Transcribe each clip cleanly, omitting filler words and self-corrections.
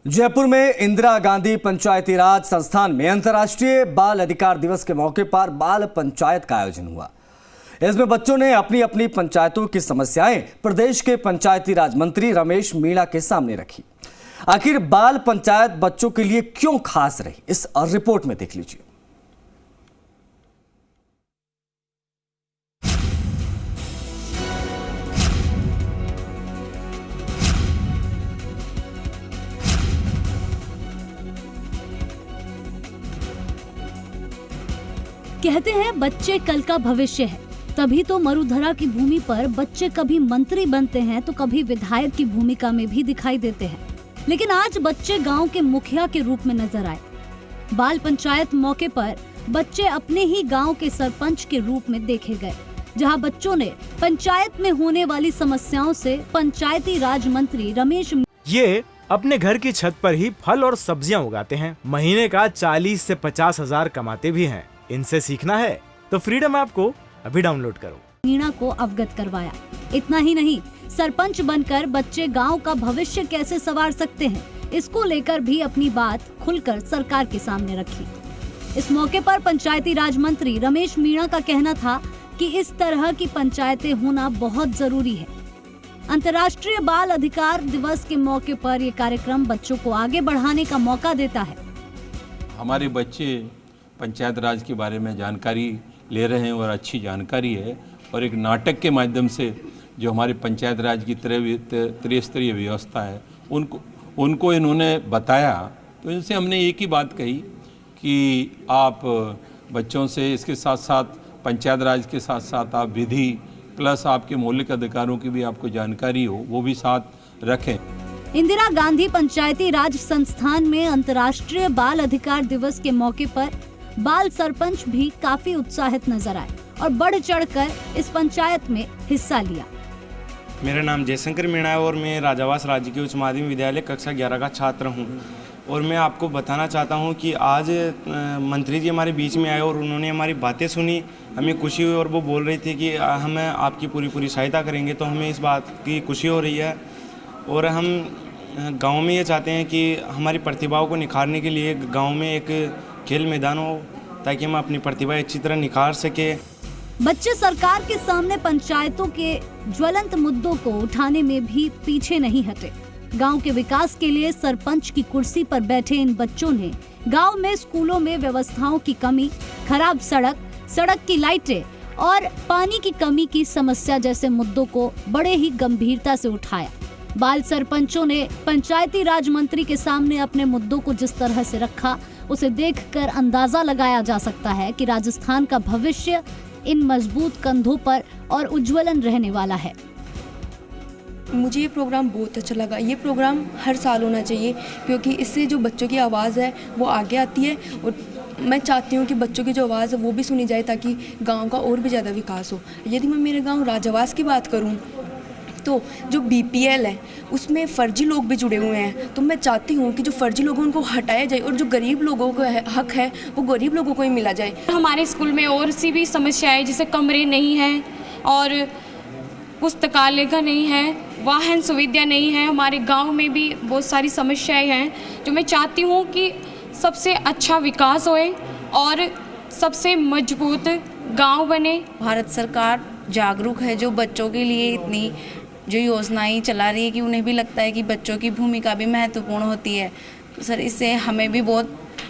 जयपुर में इंदिरा गांधी पंचायती राज संस्थान में अंतर्राष्ट्रीय बाल अधिकार दिवस के मौके पर बाल पंचायत का आयोजन हुआ। इसमें बच्चों ने अपनी अपनी पंचायतों की समस्याएं प्रदेश के पंचायती राज मंत्री रमेश मीणा के सामने रखी। आखिर बाल पंचायत बच्चों के लिए क्यों खास रही, इस रिपोर्ट में देख लीजिए। कहते हैं बच्चे कल का भविष्य है, तभी तो मरुधरा की भूमि पर बच्चे कभी मंत्री बनते हैं तो कभी विधायक की भूमिका में भी दिखाई देते हैं। लेकिन आज बच्चे गांव के मुखिया के रूप में नजर आए। बाल पंचायत मौके पर बच्चे अपने ही गांव के सरपंच के रूप में देखे गए, जहां बच्चों ने पंचायत में होने वाली समस्याओं से पंचायती राज मंत्री रमेश ये अपने घर की छत पर ही फल और सब्जियां उगाते हैं। महीने का 40 से 50 हजार कमाते भी हैं। इनसे सीखना है तो फ्रीडम ऐप को अभी डाउनलोड करो। मीणा को अवगत करवाया। इतना ही नहीं, सरपंच बनकर बच्चे गांव का भविष्य कैसे संवार सकते हैं, इसको लेकर भी अपनी बात खुलकर सरकार के सामने रखी। इस मौके पर पंचायती राज मंत्री रमेश मीणा का कहना था कि इस तरह की पंचायतें होना बहुत जरूरी है। अंतर्राष्ट्रीय बाल अधिकार दिवस के मौके पर ये कार्यक्रम बच्चों को आगे बढ़ाने का मौका देता है। हमारे बच्चे पंचायत राज के बारे में जानकारी ले रहे हैं और अच्छी जानकारी है, और एक नाटक के माध्यम से जो हमारे पंचायत राज की त्रिस्तरीय व्यवस्था है उनको इन्होंने बताया। तो इनसे हमने एक ही बात कही कि आप बच्चों से इसके साथ साथ पंचायत राज के साथ साथ आप विधि प्लस आपके मौलिक अधिकारों की भी आपको जानकारी हो, वो भी साथ रखें। इंदिरा गांधी पंचायती राज संस्थान में अंतर्राष्ट्रीय बाल अधिकार दिवस के मौके पर बाल सरपंच भी काफी उत्साहित नजर आए और बढ़ चढ़कर इस पंचायत में हिस्सा लिया। मेरा नाम जयशंकर मीणा है और मैं राजावास राजकीय उच्च माध्यमिक विद्यालय कक्षा 11 का छात्र हूं। और मैं आपको बताना चाहता हूं कि आज मंत्री जी हमारे बीच में आए और उन्होंने हमारी बातें सुनी, हमें खुशी हुई और वो बोल रही थी कि हम आपकी पूरी सहायता करेंगे। तो हमें इस बात की खुशी हो रही है और हम गाँव में ये चाहते हैं कि हमारी प्रतिभाओं को निखारने के लिए गाँव में एक खेल मैदान हो ताकि हम अपनी प्रतिभा अच्छी तरह निखार सके। बच्चे सरकार के सामने पंचायतों के ज्वलंत मुद्दों को उठाने में भी पीछे नहीं हटे। गांव के विकास के लिए सरपंच की कुर्सी पर बैठे इन बच्चों ने गांव में स्कूलों में व्यवस्थाओं की कमी, खराब सड़क की लाइटें और पानी की कमी की समस्या जैसे मुद्दों को बड़े ही गंभीरता से उठाया। बाल सरपंचों ने पंचायती राज मंत्री के सामने अपने मुद्दों को जिस तरह से रखा, उसे देखकर अंदाजा लगाया जा सकता है कि राजस्थान का भविष्य इन मजबूत कंधों पर और उज्ज्वलन रहने वाला है। मुझे ये प्रोग्राम बहुत अच्छा लगा। ये प्रोग्राम हर साल होना चाहिए क्योंकि इससे जो बच्चों की आवाज़ है वो आगे आती है और मैं चाहती हूँ कि बच्चों की जो आवाज़ है वो भी सुनी जाए ताकि गांव का और भी ज़्यादा विकास हो। यदि मैं मेरे गांव राजावास की बात करूँ तो जो BPL है उसमें फर्जी लोग भी जुड़े हुए हैं। तो मैं चाहती हूँ कि जो फर्जी लोगों उनको हटाया जाए और जो गरीब लोगों को हक है वो गरीब लोगों को ही मिला जाए। हमारे स्कूल में और सी भी समस्याएं जैसे कमरे नहीं हैं और पुस्तकालय का नहीं है, वाहन सुविधा नहीं है। हमारे गांव में भी बहुत सारी समस्याएं हैं जो मैं चाहती हूँ कि सबसे अच्छा विकास होए और सबसे मजबूत गाँव बने। भारत सरकार जागरूक है जो बच्चों के लिए इतनी जो योजनाएं चला रही है कि उन्हें भी लगता है कि बच्चों की भूमिका भी महत्वपूर्ण होती है। तो सर इससे हमें भी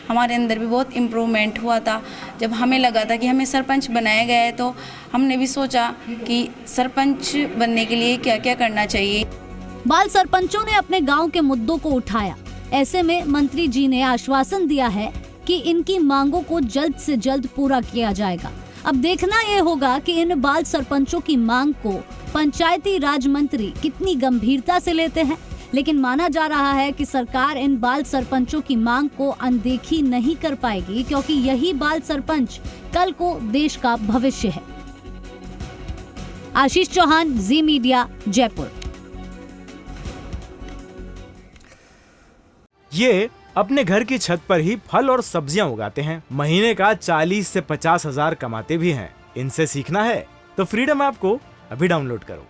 हमारे अंदर भी बहुत इम्प्रूवमेंट हुआ था। जब हमें लगा था कि हमें सरपंच बनाया गया है तो हमने भी सोचा कि सरपंच बनने के लिए क्या क्या करना चाहिए। बाल सरपंचों ने अपने गांव के मुद्दों को उठाया। ऐसे में मंत्री जी ने आश्वासन दिया है कि इनकी मांगों को जल्द से जल्द पूरा किया जाएगा। अब देखना ये होगा कि इन बाल सरपंचों की मांग को पंचायती राज मंत्री कितनी गंभीरता से लेते हैं। लेकिन माना जा रहा है कि सरकार इन बाल सरपंचों की मांग को अनदेखी नहीं कर पाएगी क्योंकि यही बाल सरपंच कल को देश का भविष्य है। आशीष चौहान, जी मीडिया, जयपुर। ये अपने घर की छत पर ही फल और सब्जियां उगाते हैं। महीने का 40 से 50 हजार कमाते भी हैं। इनसे सीखना है तो फ्रीडम ऐप को अभी डाउनलोड करो।